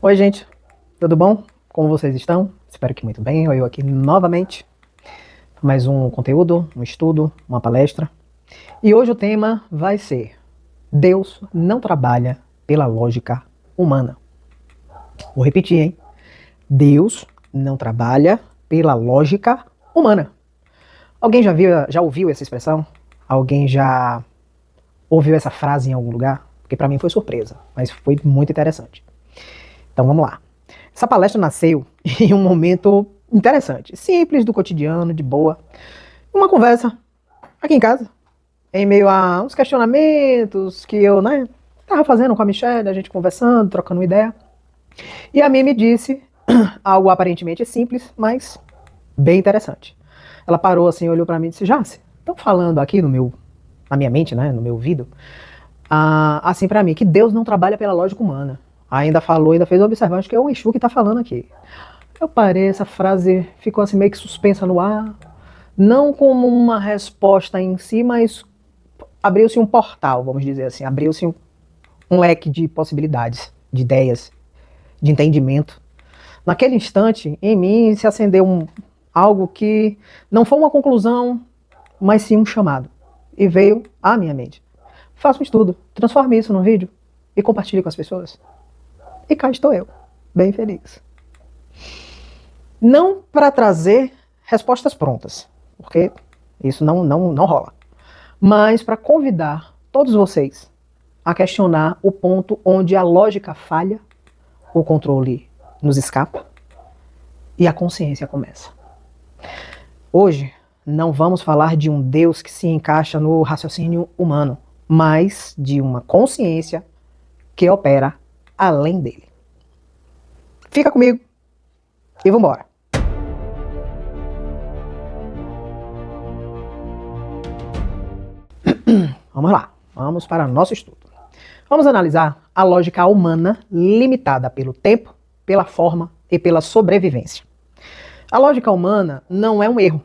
Oi, gente, tudo bom? Como vocês estão? Espero que muito bem. Eu aqui novamente, mais um conteúdo, um estudo, uma palestra. E hoje o tema vai ser: Deus não trabalha pela lógica humana. Vou repetir, hein? Deus não trabalha pela lógica humana. Alguém já ouviu essa expressão? Alguém já ouviu essa frase em algum lugar? Porque para mim foi surpresa, mas foi muito interessante. Então vamos lá. Essa palestra nasceu em um momento interessante, simples, do cotidiano, de boa. Uma conversa aqui em casa, em meio a uns questionamentos que eu, tava fazendo com a Michelle, a gente conversando, trocando uma ideia. E a Mia me disse algo aparentemente simples, mas bem interessante. Ela parou assim, olhou pra mim e disse: Jace, estão falando aqui na minha mente, no meu ouvido, assim pra mim, que Deus não trabalha pela lógica humana. Ainda falou, ainda fez observar, acho que é o Exu que tá falando aqui. Eu parei, essa frase ficou assim meio que suspensa no ar, não como uma resposta em si, mas abriu-se um portal, vamos dizer assim, abriu-se um leque de possibilidades, de ideias, de entendimento. Naquele instante, em mim se acendeu algo que não foi uma conclusão, mas sim um chamado. E veio à minha mente. Faça um estudo, transforme isso num vídeo e compartilhe com as pessoas. E cá estou eu, bem feliz. Não para trazer respostas prontas, porque isso não rola, mas para convidar todos vocês a questionar o ponto onde a lógica falha, o controle nos escapa e a consciência começa. Hoje não vamos falar de um Deus que se encaixa no raciocínio humano, mas de uma consciência que opera além dele. Fica comigo e vambora. Vamos lá, vamos para o nosso estudo. Vamos analisar a lógica humana limitada pelo tempo, pela forma e pela sobrevivência. A lógica humana não é um erro.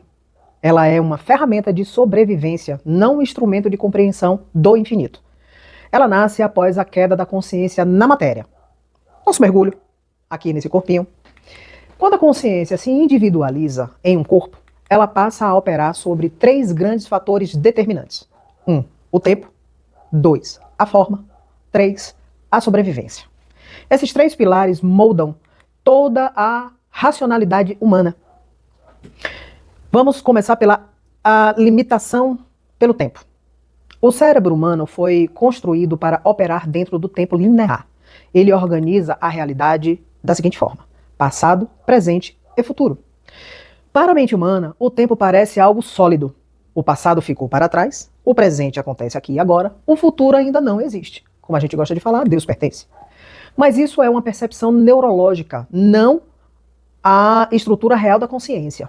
Ela é uma ferramenta de sobrevivência, não um instrumento de compreensão do infinito. Ela nasce após a queda da consciência na matéria. Nosso mergulho, aqui nesse corpinho. Quando a consciência se individualiza em um corpo, ela passa a operar sobre 3 grandes fatores determinantes. 1. O tempo. 2. A forma. 3. A sobrevivência. Esses 3 pilares moldam toda a racionalidade humana. Vamos começar pela limitação pelo tempo. O cérebro humano foi construído para operar dentro do tempo linear. Ele organiza a realidade da seguinte forma: passado, presente e futuro. Para a mente humana, o tempo parece algo sólido. O passado ficou para trás, o presente acontece aqui e agora, o futuro ainda não existe. Como a gente gosta de falar, Deus pertence. Mas isso é uma percepção neurológica, não a estrutura real da consciência.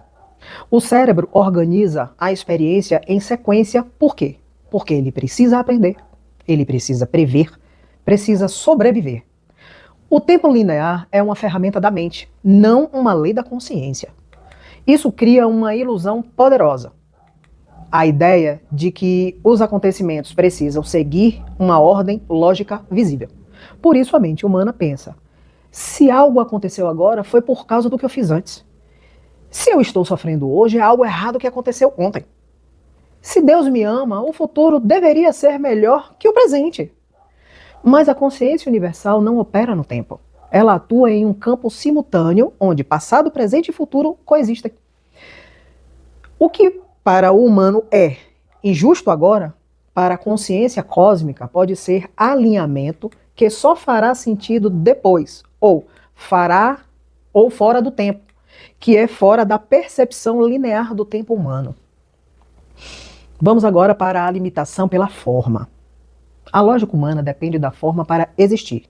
O cérebro organiza a experiência em sequência. Por quê? Porque ele precisa aprender, ele precisa prever, precisa sobreviver. O tempo linear é uma ferramenta da mente, não uma lei da consciência. Isso cria uma ilusão poderosa. A ideia de que os acontecimentos precisam seguir uma ordem lógica visível. Por isso a mente humana pensa: se algo aconteceu agora, foi por causa do que eu fiz antes. Se eu estou sofrendo hoje, é algo errado que aconteceu ontem. Se Deus me ama, o futuro deveria ser melhor que o presente. Mas a consciência universal não opera no tempo. Ela atua em um campo simultâneo, onde passado, presente e futuro coexistem. O que para o humano é injusto agora, para a consciência cósmica pode ser alinhamento que só fará sentido depois, ou fora do tempo, que é fora da percepção linear do tempo humano. Vamos agora para a limitação pela forma. A lógica humana depende da forma para existir.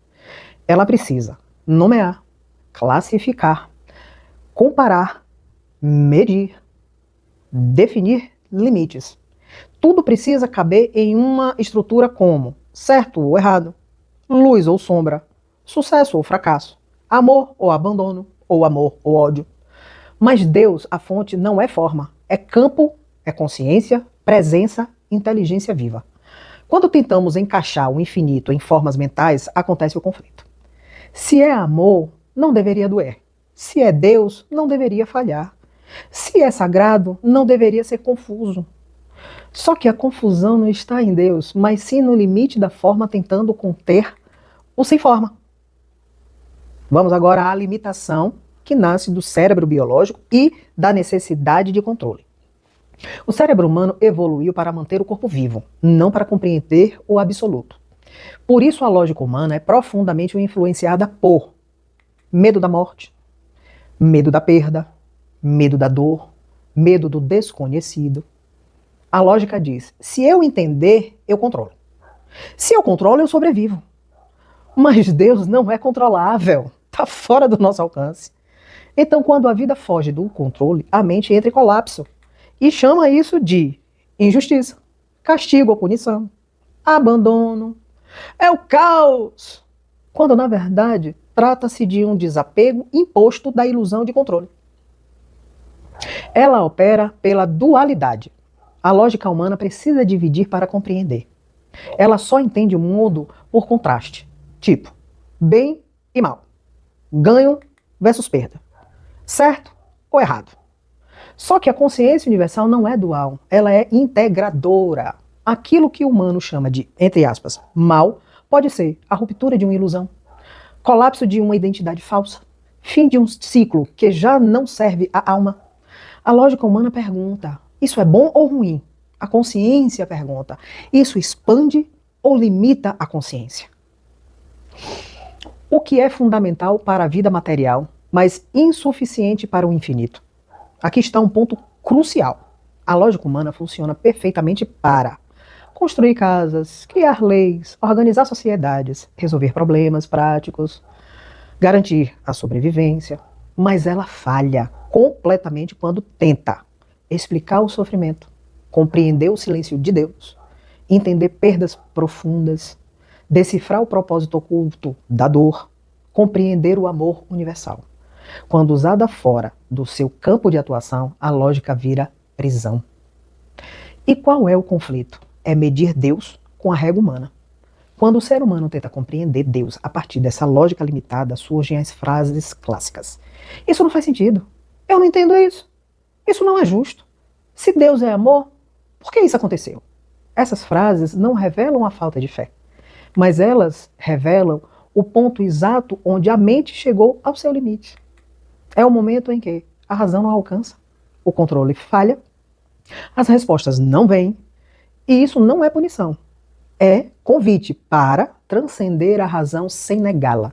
Ela precisa nomear, classificar, comparar, medir, definir limites. Tudo precisa caber em uma estrutura como certo ou errado, luz ou sombra, sucesso ou fracasso, amor ou abandono, ou amor ou ódio. Mas Deus, a fonte, não é forma, é campo, é consciência, presença, inteligência viva. Quando tentamos encaixar o infinito em formas mentais, acontece o conflito. Se é amor, não deveria doer. Se é Deus, não deveria falhar. Se é sagrado, não deveria ser confuso. Só que a confusão não está em Deus, mas sim no limite da forma tentando conter o sem forma. Vamos agora à limitação que nasce do cérebro biológico e da necessidade de controle. O cérebro humano evoluiu para manter o corpo vivo, não para compreender o absoluto. Por isso a lógica humana é profundamente influenciada por medo da morte, medo da perda, medo da dor, medo do desconhecido. A lógica diz, se eu entender, eu controlo. Se eu controlo, eu sobrevivo. Mas Deus não é controlável, está fora do nosso alcance. Então, quando a vida foge do controle, a mente entra em colapso e chama isso de injustiça, castigo ou punição, abandono. É o caos, quando na verdade trata-se de um desapego imposto da ilusão de controle. Ela opera pela dualidade. A lógica humana precisa dividir para compreender. Ela só entende o mundo por contraste, tipo bem e mal, ganho versus perda, certo ou errado. Só que a consciência universal não é dual, ela é integradora. Aquilo que o humano chama de, entre aspas, mal, pode ser a ruptura de uma ilusão, colapso de uma identidade falsa, fim de um ciclo que já não serve à alma. A lógica humana pergunta, isso é bom ou ruim? A consciência pergunta, isso expande ou limita a consciência? O que é fundamental para a vida material, mas insuficiente para o infinito? Aqui está um ponto crucial. A lógica humana funciona perfeitamente para construir casas, criar leis, organizar sociedades, resolver problemas práticos, garantir a sobrevivência. Mas ela falha completamente quando tenta explicar o sofrimento, compreender o silêncio de Deus, entender perdas profundas, decifrar o propósito oculto da dor, compreender o amor universal. Quando usada fora do seu campo de atuação, a lógica vira prisão. E qual é o conflito? É medir Deus com a régua humana. Quando o ser humano tenta compreender Deus a partir dessa lógica limitada, surgem as frases clássicas. Isso não faz sentido. Eu não entendo isso. Isso não é justo. Se Deus é amor, por que isso aconteceu? Essas frases não revelam a falta de fé, mas elas revelam o ponto exato onde a mente chegou ao seu limite. É o momento em que a razão não alcança, o controle falha, as respostas não vêm, e isso não é punição. É convite para transcender a razão sem negá-la,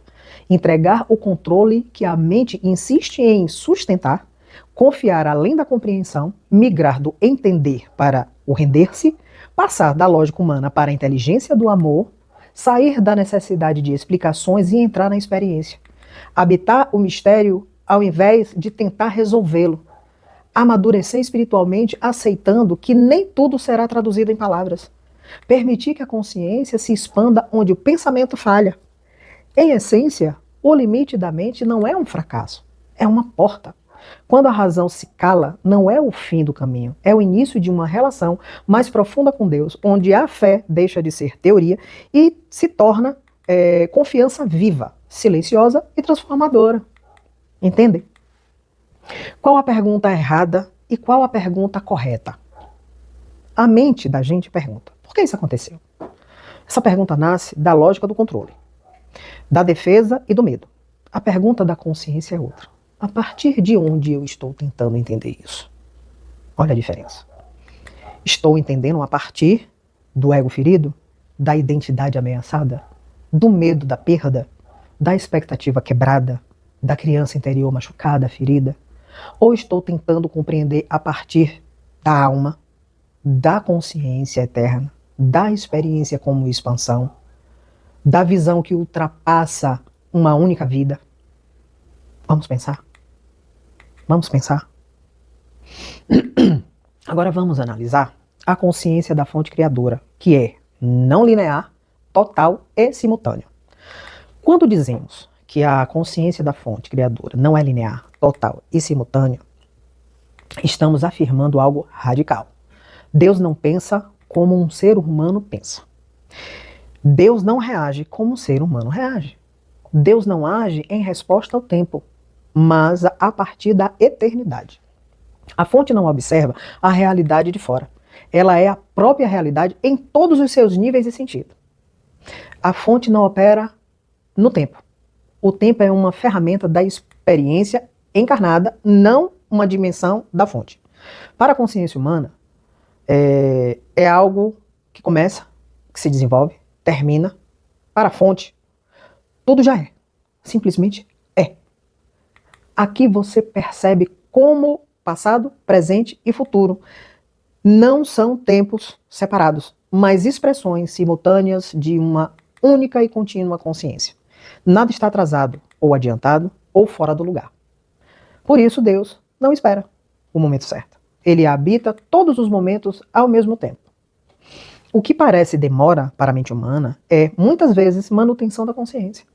entregar o controle que a mente insiste em sustentar, confiar além da compreensão, migrar do entender para o render-se, passar da lógica humana para a inteligência do amor, sair da necessidade de explicações e entrar na experiência. Habitar o mistério ao invés de tentar resolvê-lo. Amadurecer espiritualmente aceitando que nem tudo será traduzido em palavras. Permitir que a consciência se expanda onde o pensamento falha. Em essência, o limite da mente não é um fracasso, é uma porta. Quando a razão se cala, não é o fim do caminho, é o início de uma relação mais profunda com Deus, onde a fé deixa de ser teoria e se torna confiança viva, silenciosa e transformadora. Entendem? Qual a pergunta errada e qual a pergunta correta? A mente da gente pergunta, por que isso aconteceu? Essa pergunta nasce da lógica do controle, da defesa e do medo. A pergunta da consciência é outra. A partir de onde eu estou tentando entender isso? Olha a diferença. Estou entendendo a partir do ego ferido, da identidade ameaçada, do medo da perda, da expectativa quebrada, da criança interior machucada, ferida? Ou estou tentando compreender a partir da alma, da consciência eterna, da experiência como expansão, da visão que ultrapassa uma única vida? Vamos pensar? Vamos pensar? Agora vamos analisar a consciência da fonte criadora, que é não linear, total e simultânea. Quando dizemos que a consciência da fonte criadora não é linear, total e simultânea, estamos afirmando algo radical. Deus não pensa como um ser humano pensa. Deus não reage como um ser humano reage. Deus não age em resposta ao tempo, mas a partir da eternidade. A fonte não observa a realidade de fora. Ela é a própria realidade em todos os seus níveis e sentido. A fonte não opera no tempo. O tempo é uma ferramenta da experiência encarnada, não uma dimensão da fonte. Para a consciência humana, é algo que começa, que se desenvolve, termina. Para a fonte, tudo já é. Simplesmente é. Aqui você percebe como passado, presente e futuro não são tempos separados, mas expressões simultâneas de uma única e contínua consciência. Nada está atrasado, ou adiantado, ou fora do lugar. Por isso Deus não espera o momento certo. Ele habita todos os momentos ao mesmo tempo. O que parece demora para a mente humana é, muitas vezes, manutenção da consciência.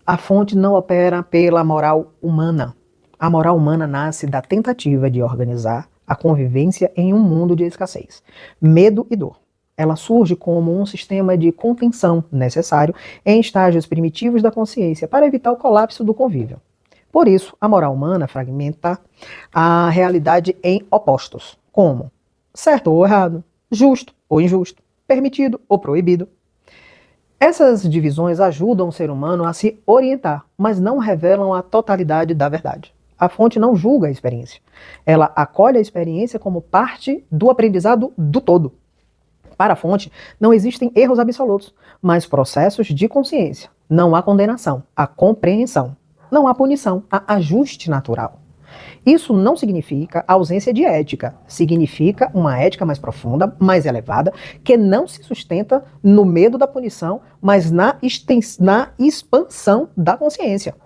A fonte não opera pela moral humana. A moral humana nasce da tentativa de organizar a convivência em um mundo de escassez, medo e dor. Ela surge como um sistema de contenção necessário em estágios primitivos da consciência para evitar o colapso do convívio. Por isso, a moral humana fragmenta a realidade em opostos, como certo ou errado, justo ou injusto, permitido ou proibido. Essas divisões ajudam o ser humano a se orientar, mas não revelam a totalidade da verdade. A fonte não julga a experiência. Ela acolhe a experiência como parte do aprendizado do todo. Para a fonte, não existem erros absolutos, mas processos de consciência. Não há condenação, há compreensão. Não há punição, há ajuste natural. Isso não significa ausência de ética. Significa uma ética mais profunda, mais elevada, que não se sustenta no medo da punição, mas na expansão da consciência.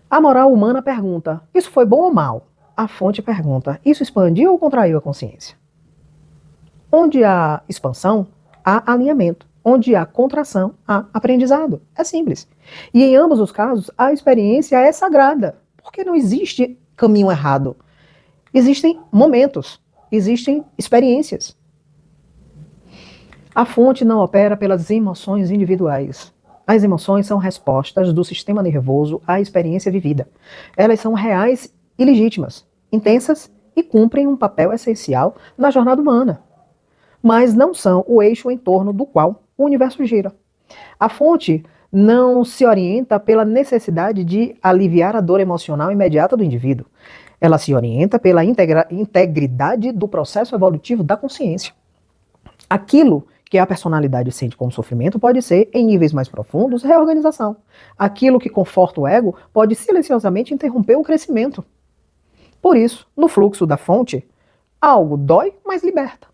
A moral humana pergunta, isso foi bom ou mal? A fonte pergunta, isso expandiu ou contraiu a consciência? Onde há expansão, há alinhamento. Onde há contração, há aprendizado. É simples. E em ambos os casos, a experiência é sagrada, porque não existe caminho errado. Existem momentos, existem experiências. A fonte não opera pelas emoções individuais. As emoções são respostas do sistema nervoso à experiência vivida. Elas são reais e legítimas, intensas e cumprem um papel essencial na jornada humana. Mas não são o eixo em torno do qual o universo gira. A fonte não se orienta pela necessidade de aliviar a dor emocional imediata do indivíduo. Ela se orienta pela integridade do processo evolutivo da consciência. Aquilo que a personalidade sente como sofrimento pode ser, em níveis mais profundos, reorganização. Aquilo que conforta o ego pode silenciosamente interromper o crescimento. Por isso, no fluxo da fonte, algo dói, mas liberta.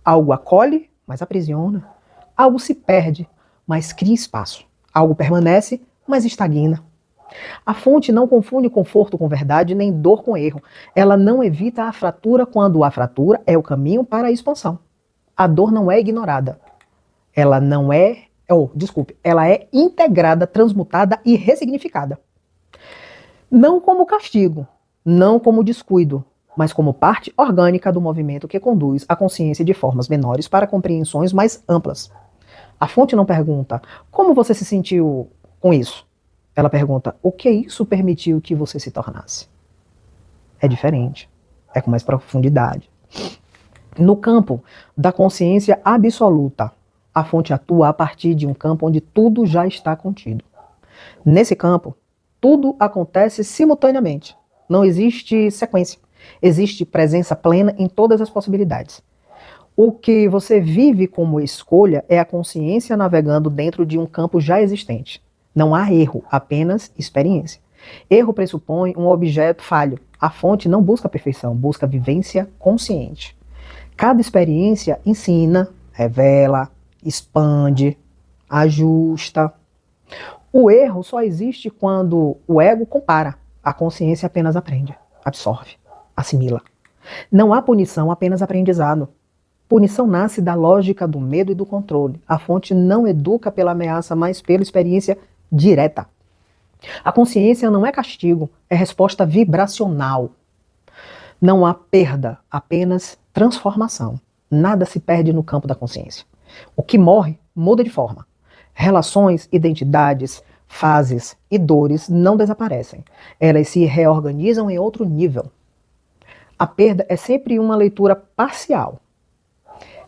Algo acolhe, mas aprisiona. Algo se perde, mas cria espaço. Algo permanece, mas estagna. A fonte não confunde conforto com verdade, nem dor com erro. Ela não evita a fratura quando a fratura é o caminho para a expansão. A dor não é ignorada. Ela é integrada, transmutada e ressignificada. Não como castigo, não como descuido, mas como parte orgânica do movimento que conduz a consciência de formas menores para compreensões mais amplas. A fonte não pergunta, como você se sentiu com isso? Ela pergunta, o que isso permitiu que você se tornasse? É diferente, é com mais profundidade. No campo da consciência absoluta, a fonte atua a partir de um campo onde tudo já está contido. Nesse campo, tudo acontece simultaneamente. Não existe sequência. Existe presença plena em todas as possibilidades. O que você vive como escolha é a consciência navegando dentro de um campo já existente. Não há erro, apenas experiência. Erro pressupõe um objeto falho. A fonte não busca perfeição, busca vivência consciente. Cada experiência ensina, revela, expande, ajusta. O erro só existe quando o ego compara. A consciência apenas aprende, absorve, assimila. Não há punição, apenas aprendizado. Punição nasce da lógica do medo e do controle. A fonte não educa pela ameaça, mas pela experiência direta. A consciência não é castigo, é resposta vibracional. Não há perda, apenas transformação. Nada se perde no campo da consciência. O que morre, muda de forma. Relações, identidades, fases e dores não desaparecem. Elas se reorganizam em outro nível. A perda é sempre uma leitura parcial.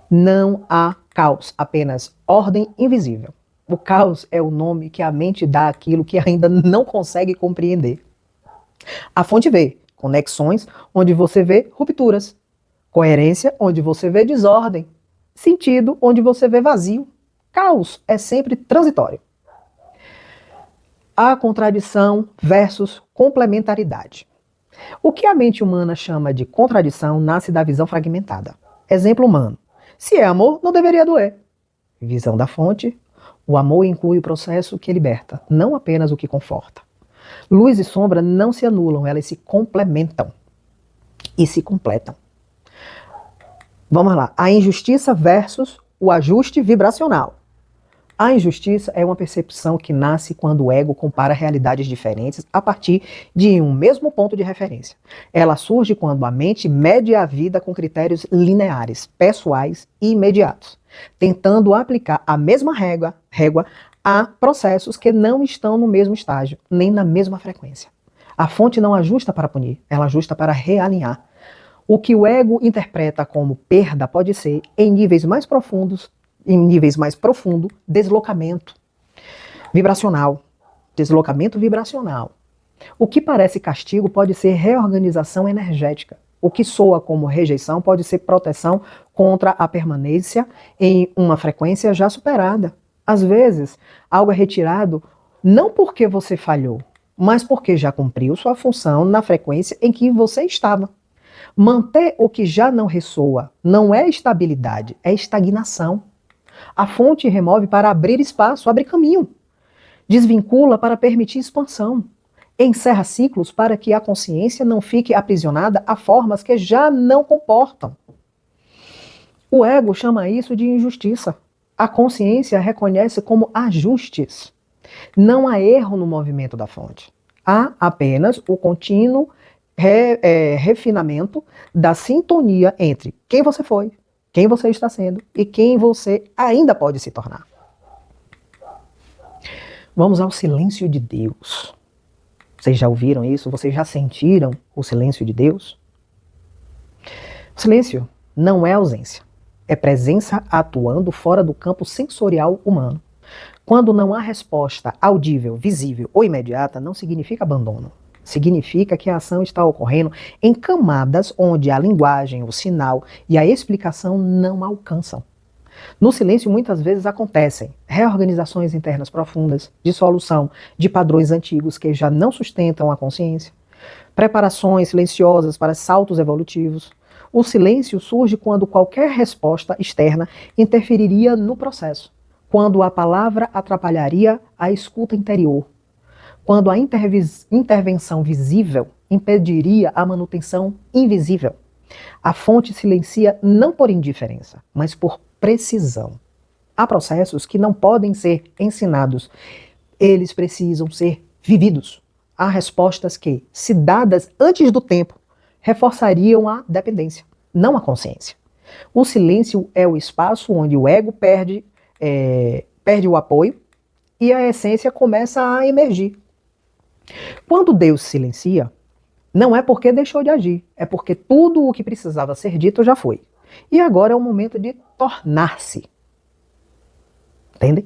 Não há caos, apenas ordem invisível. O caos é o nome que a mente dá àquilo que ainda não consegue compreender. A fonte vê conexões, onde você vê rupturas. Coerência, onde você vê desordem. Sentido, onde você vê vazio. Caos é sempre transitório. A contradição versus complementaridade. O que a mente humana chama de contradição nasce da visão fragmentada. Exemplo humano. Se é amor, não deveria doer. Visão da fonte. O amor inclui o processo que liberta, não apenas o que conforta. Luz e sombra não se anulam, elas se complementam e se completam. Vamos lá. A injustiça versus o ajuste vibracional. A injustiça é uma percepção que nasce quando o ego compara realidades diferentes a partir de um mesmo ponto de referência. Ela surge quando a mente mede a vida com critérios lineares, pessoais e imediatos, tentando aplicar a mesma régua a processos que não estão no mesmo estágio, nem na mesma frequência. A fonte não ajusta para punir, ela ajusta para realinhar. O que o ego interpreta como perda pode ser, em níveis mais profundos, deslocamento vibracional. Deslocamento vibracional. O que parece castigo pode ser reorganização energética. O que soa como rejeição pode ser proteção contra a permanência em uma frequência já superada. Às vezes, algo é retirado não porque você falhou, mas porque já cumpriu sua função na frequência em que você estava. Manter o que já não ressoa não é estabilidade, é estagnação. A fonte remove para abrir espaço, abre caminho. Desvincula para permitir expansão. Encerra ciclos para que a consciência não fique aprisionada a formas que já não comportam. O ego chama isso de injustiça. A consciência reconhece como ajustes. Não há erro no movimento da fonte. Há apenas o contínuo refinamento da sintonia entre quem você foi, quem você está sendo e quem você ainda pode se tornar. Vamos ao silêncio de Deus. Vocês já ouviram isso? Vocês já sentiram o silêncio de Deus? O silêncio não é ausência. É presença atuando fora do campo sensorial humano. Quando não há resposta audível, visível ou imediata, não significa abandono. Significa que a ação está ocorrendo em camadas onde a linguagem, o sinal e a explicação não alcançam. No silêncio, muitas vezes acontecem reorganizações internas profundas, dissolução de padrões antigos que já não sustentam a consciência, preparações silenciosas para saltos evolutivos. O silêncio surge quando qualquer resposta externa interferiria no processo, quando a palavra atrapalharia a escuta interior, quando a intervenção visível impediria a manutenção invisível. A fonte silencia não por indiferença, mas por precisão. Há processos que não podem ser ensinados, eles precisam ser vividos. Há respostas que, se dadas antes do tempo, reforçariam a dependência, não a consciência. O silêncio é o espaço onde o ego perde o apoio e a essência começa a emergir. Quando Deus silencia, não é porque deixou de agir, é porque tudo o que precisava ser dito já foi. E agora é o momento de tornar-se. Entendem?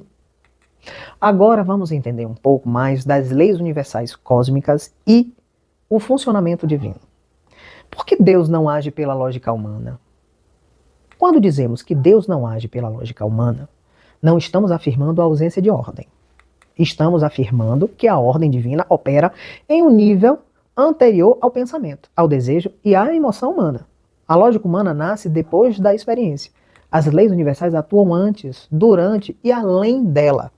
Agora vamos entender um pouco mais das leis universais cósmicas e o funcionamento divino. Por que Deus não age pela lógica humana? Quando dizemos que Deus não age pela lógica humana, não estamos afirmando a ausência de ordem. Estamos afirmando que a ordem divina opera em um nível anterior ao pensamento, ao desejo e à emoção humana. A lógica humana nasce depois da experiência. As leis universais atuam antes, durante e além dela.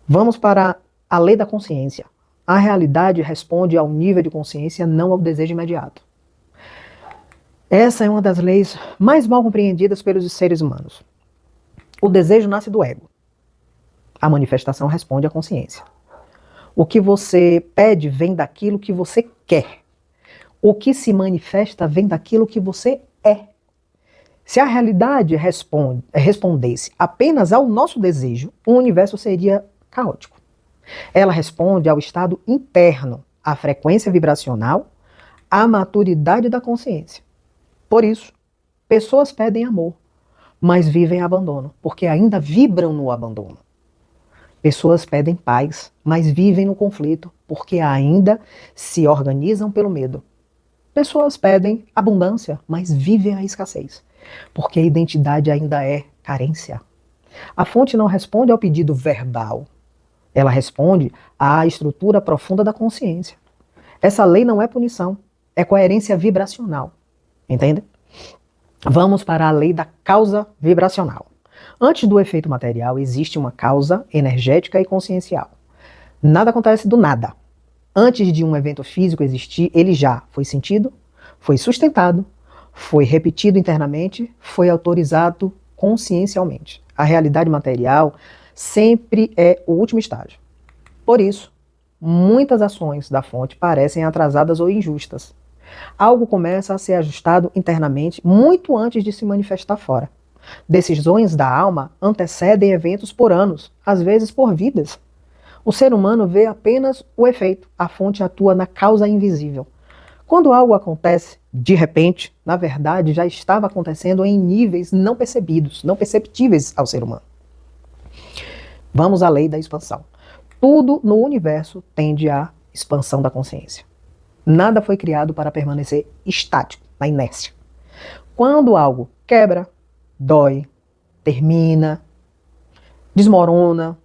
Vamos para a lei da consciência. A realidade responde ao nível de consciência, não ao desejo imediato. Essa é uma das leis mais mal compreendidas pelos seres humanos. O desejo nasce do ego. A manifestação responde à consciência. O que você pede vem daquilo que você quer. O que se manifesta vem daquilo que você é. Se a realidade respondesse apenas ao nosso desejo, o universo seria caótico. Ela responde ao estado interno, à frequência vibracional, à maturidade da consciência. Por isso, pessoas pedem amor, mas vivem abandono, porque ainda vibram no abandono. Pessoas pedem paz, mas vivem no conflito, porque ainda se organizam pelo medo. Pessoas pedem abundância, mas vivem a escassez, porque a identidade ainda é carência. A fonte não responde ao pedido verbal, ela responde à estrutura profunda da consciência. Essa lei não é punição, é coerência vibracional. Entende? Vamos para a lei da causa vibracional. Antes do efeito material, existe uma causa energética e consciencial. Nada acontece do nada. Antes de um evento físico existir, ele já foi sentido, foi sustentado, foi repetido internamente, foi autorizado consciencialmente. A realidade material sempre é o último estágio. Por isso, muitas ações da fonte parecem atrasadas ou injustas. Algo começa a ser ajustado internamente muito antes de se manifestar fora. Decisões da alma antecedem eventos por anos, às vezes por vidas. O ser humano vê apenas o efeito, a fonte atua na causa invisível. Quando algo acontece, de repente, na verdade já estava acontecendo em níveis não percebidos, não perceptíveis ao ser humano. Vamos à lei da expansão. Tudo no universo tende à expansão da consciência. Nada foi criado para permanecer estático, na inércia. Quando algo quebra, dói, termina, desmorona,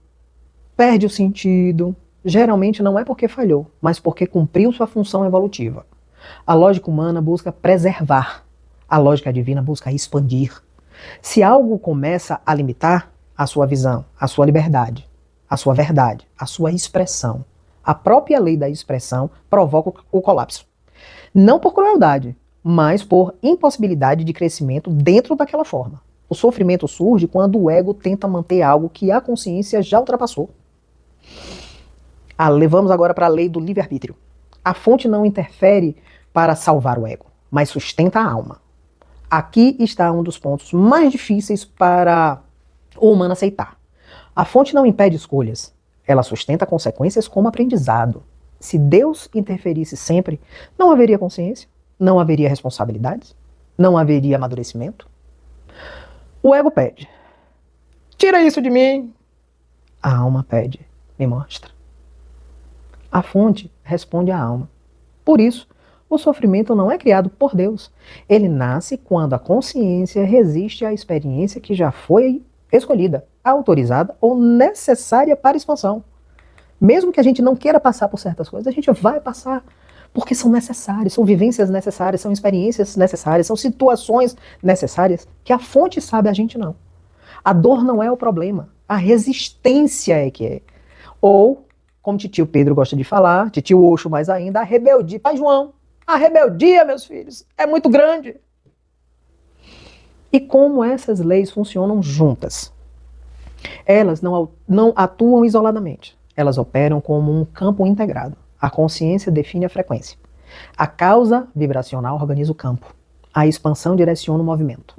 perde o sentido, geralmente não é porque falhou, mas porque cumpriu sua função evolutiva. A lógica humana busca preservar, a lógica divina busca expandir. Se algo começa a limitar a sua visão, a sua liberdade, a sua verdade, a sua expressão, a própria lei da expressão provoca o colapso. Não por crueldade, mas por impossibilidade de crescimento dentro daquela forma. O sofrimento surge quando o ego tenta manter algo que a consciência já ultrapassou. Levamos agora para a lei do livre-arbítrio. A fonte não interfere para salvar o ego, mas sustenta a alma. Aqui está um dos pontos mais difíceis para o humano aceitar. A fonte não impede escolhas, ela sustenta consequências como aprendizado. Se Deus interferisse sempre, não haveria consciência, não haveria responsabilidades, não haveria amadurecimento. O ego pede, tira isso de mim. A alma pede, me mostra. A fonte responde à alma. Por isso, o sofrimento não é criado por Deus. Ele nasce quando a consciência resiste à experiência que já foi escolhida, autorizada ou necessária para a expansão. Mesmo que a gente não queira passar por certas coisas, a gente vai passar, porque são necessárias, são vivências necessárias, são experiências necessárias, são situações necessárias que a fonte sabe, a gente não. A dor não é o problema, a resistência é que é. Ou, como titio Pedro gosta de falar, titio Oxo mais ainda, a rebeldia. Pai João, a rebeldia, meus filhos, é muito grande. E como essas leis funcionam juntas? Elas não atuam isoladamente. Elas operam como um campo integrado. A consciência define a frequência. A causa vibracional organiza o campo. A expansão direciona o movimento.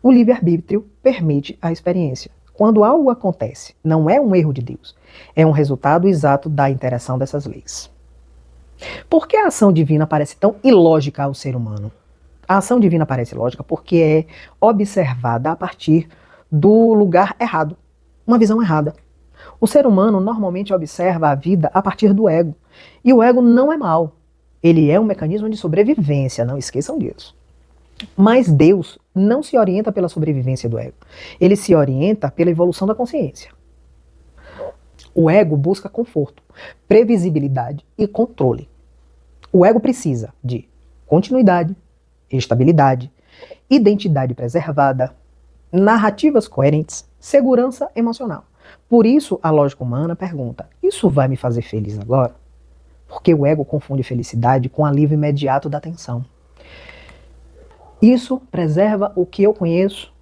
O livre-arbítrio permite a experiência. Quando algo acontece, não é um erro de Deus. É um resultado exato da interação dessas leis. Por que a ação divina parece tão ilógica ao ser humano? A ação divina parece lógica porque é observada a partir do lugar errado, uma visão errada. O ser humano normalmente observa a vida a partir do ego. E o ego não é mau. Ele é um mecanismo de sobrevivência, não esqueçam disso. Mas Deus não se orienta pela sobrevivência do ego. Ele se orienta pela evolução da consciência. O ego busca conforto, previsibilidade e controle. O ego precisa de continuidade, estabilidade, identidade preservada, narrativas coerentes, segurança emocional. Por isso, a lógica humana pergunta, isso vai me fazer feliz agora? Porque o ego confunde felicidade com alívio imediato da tensão. Isso preserva o que eu conheço,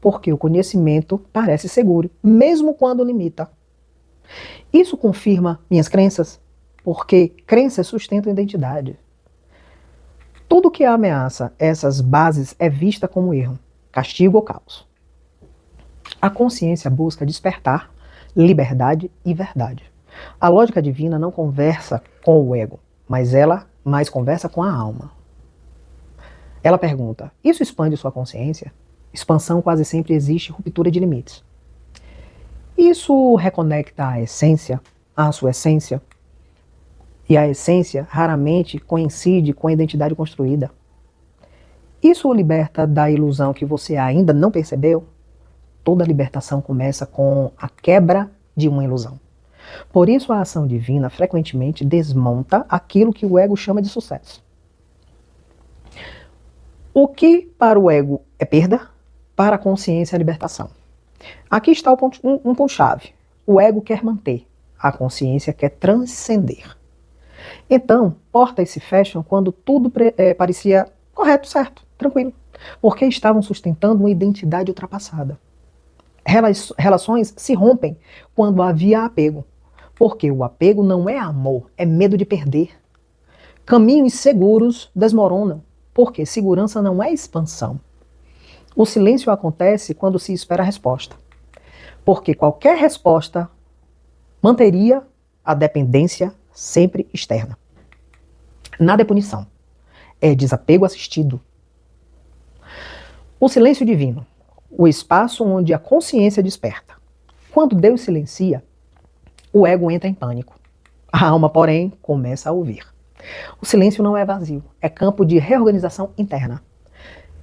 porque o conhecimento parece seguro, mesmo quando limita. Isso confirma minhas crenças, porque crenças sustentam identidade. Tudo que ameaça essas bases é vista como erro. castigo ou caos. A consciência busca despertar liberdade e verdade. A lógica divina não conversa com o ego, mas ela mais conversa com a alma. Ela pergunta: isso expande sua consciência? Expansão quase sempre existe ruptura de limites. Isso reconecta a essência, a sua essência. E a essência raramente coincide com a identidade construída. Isso o liberta da ilusão que você ainda não percebeu? Toda libertação começa com a quebra de uma ilusão. Por isso a ação divina frequentemente desmonta aquilo que o ego chama de sucesso. O que para o ego é perda, para a consciência é libertação. Aqui está um ponto-chave. O ego quer manter, a consciência quer transcender. Então, portas se fecham quando tudo parecia correto, certo, tranquilo, porque estavam sustentando uma identidade ultrapassada. Relações se rompem quando havia apego, porque o apego não é amor, é medo de perder. Caminhos seguros desmoronam, porque segurança não é expansão. O silêncio acontece quando se espera a resposta, porque qualquer resposta manteria a dependência sempre externa. Nada é punição, é desapego assistido. O silêncio divino, o espaço onde a consciência desperta. Quando Deus silencia, o ego entra em pânico. A alma, porém, começa a ouvir. O silêncio não é vazio, é campo de reorganização interna.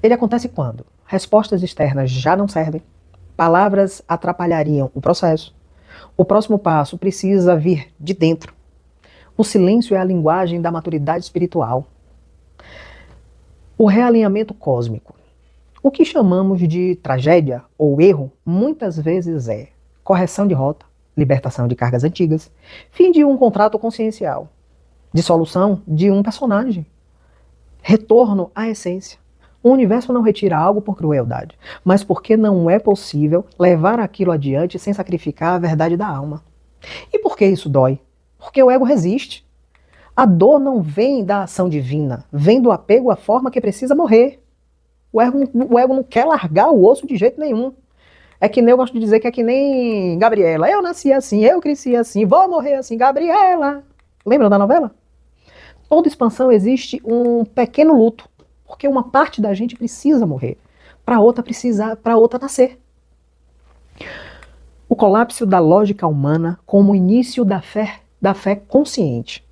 Ele acontece quando respostas externas já não servem, palavras atrapalhariam o processo, o próximo passo precisa vir de dentro. O silêncio é a linguagem da maturidade espiritual. O realinhamento cósmico. O que chamamos de tragédia ou erro, muitas vezes é correção de rota, libertação de cargas antigas, fim de um contrato consciencial, dissolução de um personagem, retorno à essência. O universo não retira algo por crueldade, mas porque não é possível levar aquilo adiante sem sacrificar a verdade da alma. E por que isso dói? Porque o ego resiste. A dor não vem da ação divina, vem do apego à forma que precisa morrer. O ego não quer largar o osso de jeito nenhum. É que nem eu gosto de dizer que é que nem Gabriela. Eu nasci assim, eu cresci assim, vou morrer assim, Gabriela. Lembram da novela? Toda expansão existe um pequeno luto, porque uma parte da gente precisa morrer, para outra nascer. O colapso da lógica humana como o início da fé consciente.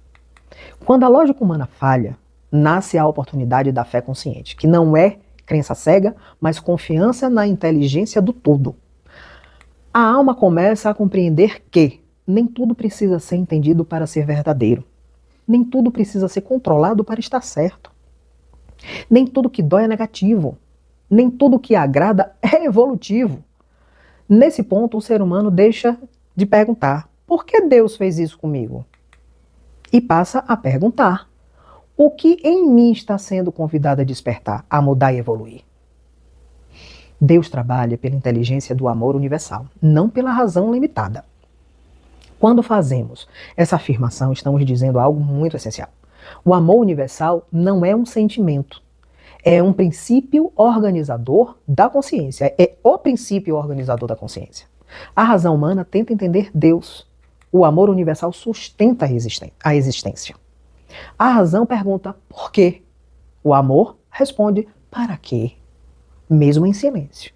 Quando a lógica humana falha, nasce a oportunidade da fé consciente, que não é crença cega, mas confiança na inteligência do todo. A alma começa a compreender que nem tudo precisa ser entendido para ser verdadeiro. Nem tudo precisa ser controlado para estar certo. Nem tudo que dói é negativo. Nem tudo que agrada é evolutivo. Nesse ponto, o ser humano deixa de perguntar: por que Deus fez isso comigo? E passa a perguntar: o que em mim está sendo convidado a despertar, a mudar e evoluir? Deus trabalha pela inteligência do amor universal, não pela razão limitada. Quando fazemos essa afirmação, estamos dizendo algo muito essencial. O amor universal não é um sentimento, é um princípio organizador da consciência, é o princípio organizador da consciência. A razão humana tenta entender Deus. O amor universal sustenta a existência. A razão pergunta por quê. O amor responde para quê, mesmo em silêncio.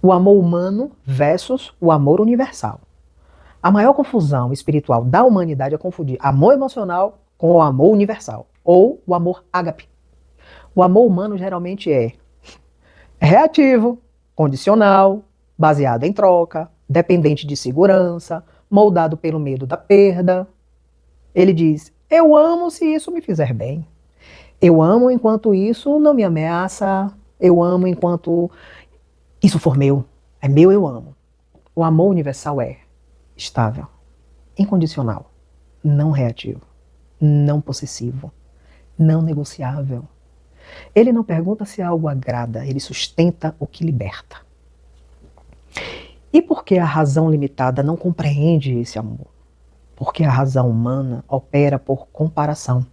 O amor humano versus o amor universal. A maior confusão espiritual da humanidade é confundir amor emocional com o amor universal, ou o amor ágape. O amor humano geralmente é reativo, condicional, baseado em troca, dependente de segurança, moldado pelo medo da perda. Ele diz: eu amo se isso me fizer bem. Eu amo enquanto isso não me ameaça. Eu amo enquanto isso for meu. É meu, eu amo. O amor universal é estável, incondicional, não reativo, não possessivo, não negociável. Ele não pergunta se algo agrada, ele sustenta o que liberta. E por que a razão limitada não compreende esse amor? Porque a razão humana opera por comparação,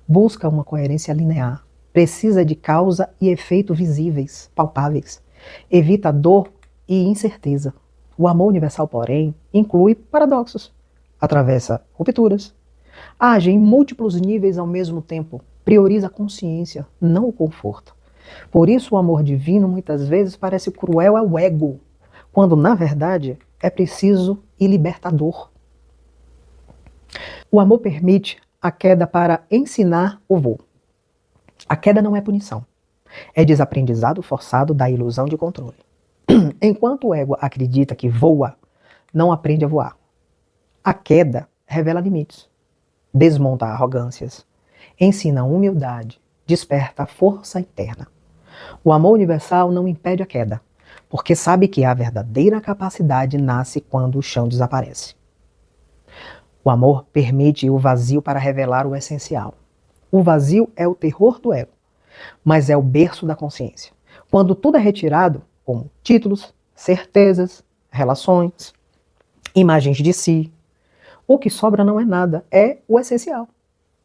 busca uma coerência linear. precisa de causa e efeito visíveis, palpáveis. Evita dor e incerteza. O amor universal, porém, inclui paradoxos, atravessa rupturas, age em múltiplos níveis ao mesmo tempo, prioriza a consciência, não o conforto. Por isso o amor divino muitas vezes parece cruel ao ego, quando na verdade é preciso e libertador. O amor permite a queda para ensinar o voo. A queda não é punição, é desaprendizado forçado da ilusão de controle. Enquanto o ego acredita que voa, não aprende a voar. A queda revela limites, desmonta arrogâncias, ensina humildade, desperta a força interna. O amor universal não impede a queda, porque sabe que a verdadeira capacidade nasce quando o chão desaparece. O amor permite o vazio para revelar o essencial. O vazio é o terror do ego, mas é o berço da consciência. Quando tudo é retirado, como títulos, certezas, relações, imagens de si, o que sobra não é nada, é o essencial.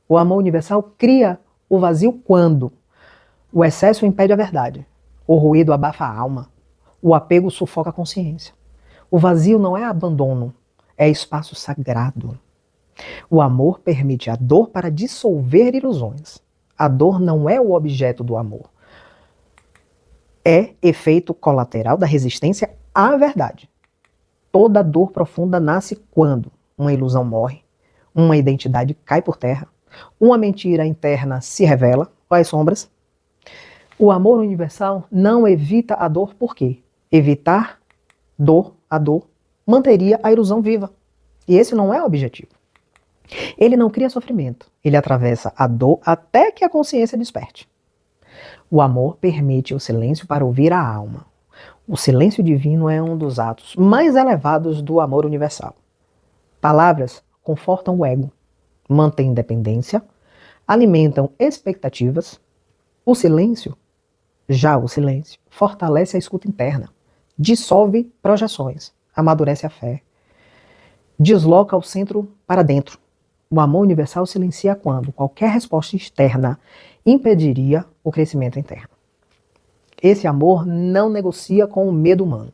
O amor universal cria o vazio quando o excesso impede a verdade, o ruído abafa a alma, o apego sufoca a consciência. O vazio não é abandono, é espaço sagrado. O amor permite a dor para dissolver ilusões. A dor não é o objeto do amor. É efeito colateral da resistência à verdade. Toda dor profunda nasce quando uma ilusão morre, uma identidade cai por terra, uma mentira interna se revela, as sombras. O amor universal não evita a dor, por quê? Evitar a dor, manteria a ilusão viva. E esse não é o objetivo. Ele não cria sofrimento, ele atravessa a dor até que a consciência desperte. O amor permite o silêncio para ouvir a alma. O silêncio divino é um dos atos mais elevados do amor universal. Palavras confortam o ego, mantêm dependência, alimentam expectativas. O silêncio, fortalece a escuta interna, dissolve projeções, amadurece a fé, desloca o centro para dentro. O amor universal silencia quando qualquer resposta externa impediria o crescimento interno. Esse amor não negocia com o medo humano.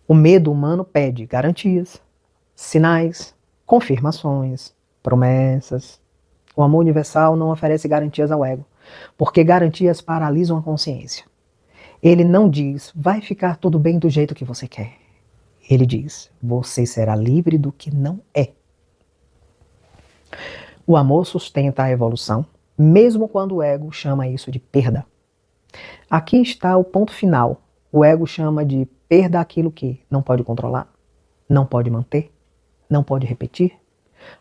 O medo humano pede garantias, sinais, confirmações, promessas. O amor universal não oferece garantias ao ego, porque garantias paralisam a consciência. Ele não diz, vai ficar tudo bem do jeito que você quer. Ele diz, você será livre do que não é. O amor sustenta a evolução, mesmo quando o ego chama isso de perda. Aqui está o ponto final. O ego chama de perda aquilo que não pode controlar, não pode manter, não pode repetir.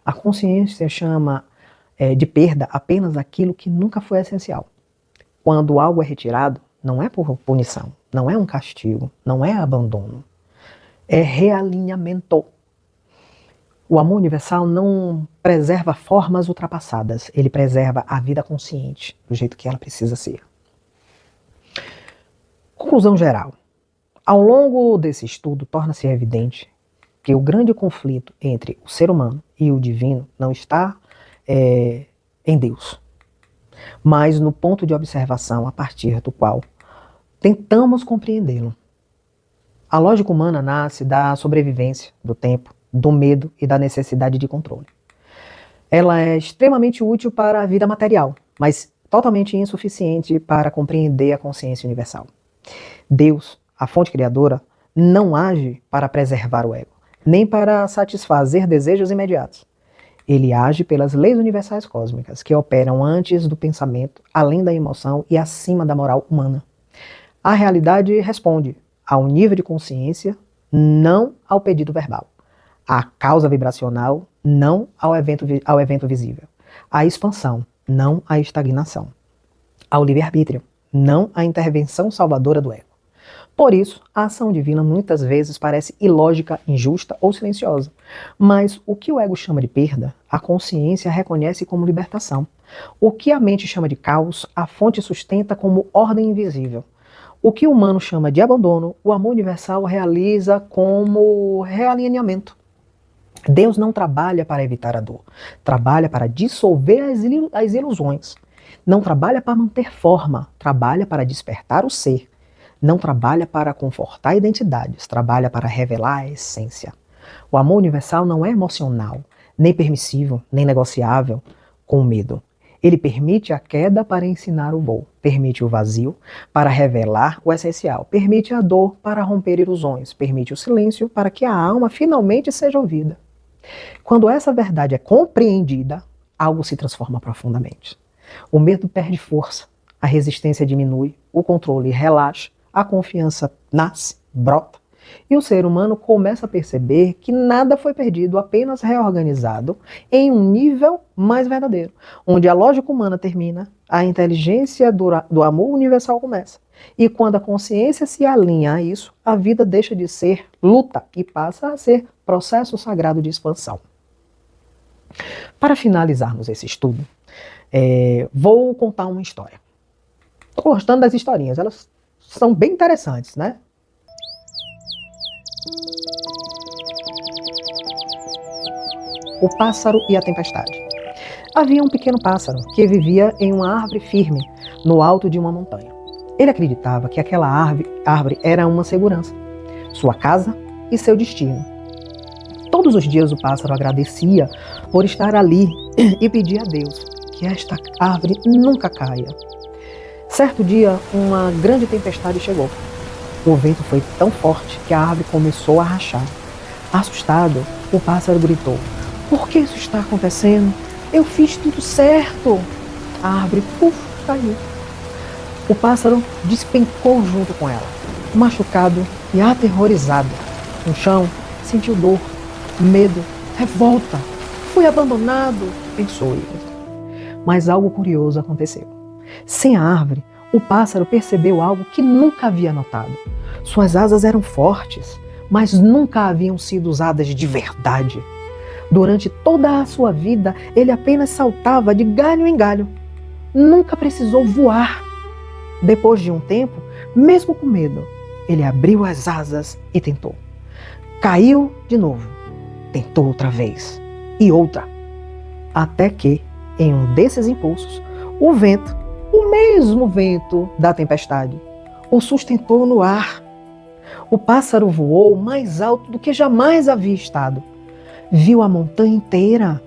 A consciência chama de perda apenas aquilo que nunca foi essencial. Quando algo é retirado, não é por punição, não é um castigo, não é abandono. É realinhamento. O amor universal não preserva formas ultrapassadas, ele preserva a vida consciente, do jeito que ela precisa ser. Conclusão geral. Ao longo desse estudo, torna-se evidente que o grande conflito entre o ser humano e o divino não está em Deus, mas no ponto de observação a partir do qual tentamos compreendê-lo. A lógica humana nasce da sobrevivência, do tempo, do medo e da necessidade de controle. Ela é extremamente útil para a vida material, mas totalmente insuficiente para compreender a consciência universal. Deus, a fonte criadora, não age para preservar o ego, nem para satisfazer desejos imediatos. Ele age pelas leis universais cósmicas, que operam antes do pensamento, além da emoção e acima da moral humana. A realidade responde ao nível de consciência, não ao pedido verbal. À causa vibracional, não ao evento visível. À expansão, não à estagnação. Ao livre-arbítrio, não à intervenção salvadora do ego. Por isso, a ação divina muitas vezes parece ilógica, injusta ou silenciosa. Mas o que o ego chama de perda, a consciência reconhece como libertação. O que a mente chama de caos, a fonte sustenta como ordem invisível. O que o humano chama de abandono, o amor universal realiza como realinhamento. Deus não trabalha para evitar a dor, trabalha para dissolver as ilusões. Não trabalha para manter forma, trabalha para despertar o ser. Não trabalha para confortar identidades, trabalha para revelar a essência. O amor universal não é emocional, nem permissivo, nem negociável com o medo. Ele permite a queda para ensinar o voo, permite o vazio para revelar o essencial, permite a dor para romper ilusões, permite o silêncio para que a alma finalmente seja ouvida. Quando essa verdade é compreendida, algo se transforma profundamente. O medo perde força, a resistência diminui, o controle relaxa, a confiança nasce, brota, e o ser humano começa a perceber que nada foi perdido, apenas reorganizado em um nível mais verdadeiro, onde a lógica humana termina, a inteligência do amor universal começa. E quando a consciência se alinha a isso, a vida deixa de ser luta e passa a ser processo sagrado de expansão. Para finalizarmos esse estudo, vou contar uma história. Estou gostando das historinhas, elas são bem interessantes, né? O pássaro e a tempestade. Havia um pequeno pássaro que vivia em uma árvore firme, no alto de uma montanha. Ele acreditava que aquela árvore era uma segurança, sua casa e seu destino. Todos os dias o pássaro agradecia por estar ali e pedia a Deus que esta árvore nunca caia. Certo dia, uma grande tempestade chegou. O vento foi tão forte que a árvore começou a rachar. Assustado, o pássaro gritou: "Por que isso está acontecendo? Eu fiz tudo certo!" A árvore, caiu. O pássaro despencou junto com ela. Machucado e aterrorizado, no chão, sentiu dor, medo, revolta. Fui abandonado, pensou ele. Mas algo curioso aconteceu. Sem a árvore, o pássaro percebeu algo que nunca havia notado. Suas asas eram fortes, mas nunca haviam sido usadas de verdade. Durante toda a sua vida, ele apenas saltava de galho em galho. Nunca precisou voar. Depois de um tempo, mesmo com medo, ele abriu as asas e tentou. Caiu de novo. Tentou outra vez. E outra. Até que, em um desses impulsos, o vento, o mesmo vento da tempestade, o sustentou no ar. O pássaro voou mais alto do que jamais havia estado. Viu a montanha inteira,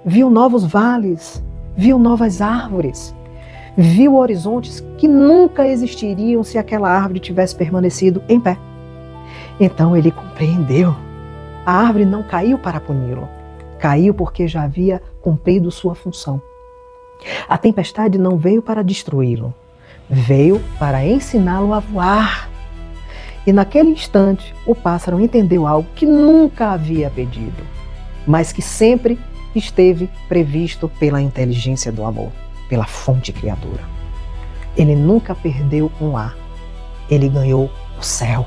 viu novos vales, viu novas árvores, viu horizontes que nunca existiriam se aquela árvore tivesse permanecido em pé. Então ele compreendeu. A árvore não caiu para puni-lo, caiu porque já havia cumprido sua função. A tempestade não veio para destruí-lo, veio para ensiná-lo a voar. E naquele instante, o pássaro entendeu algo que nunca havia pedido, mas que sempre esteve previsto pela inteligência do amor, pela fonte criadora. Ele nunca perdeu um ar, ele ganhou o céu.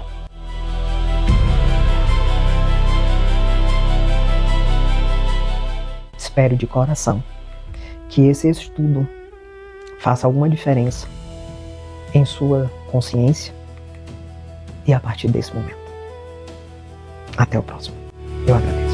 Espero de coração que esse estudo faça alguma diferença em sua consciência e a partir desse momento. Até o próximo. Eu agradeço.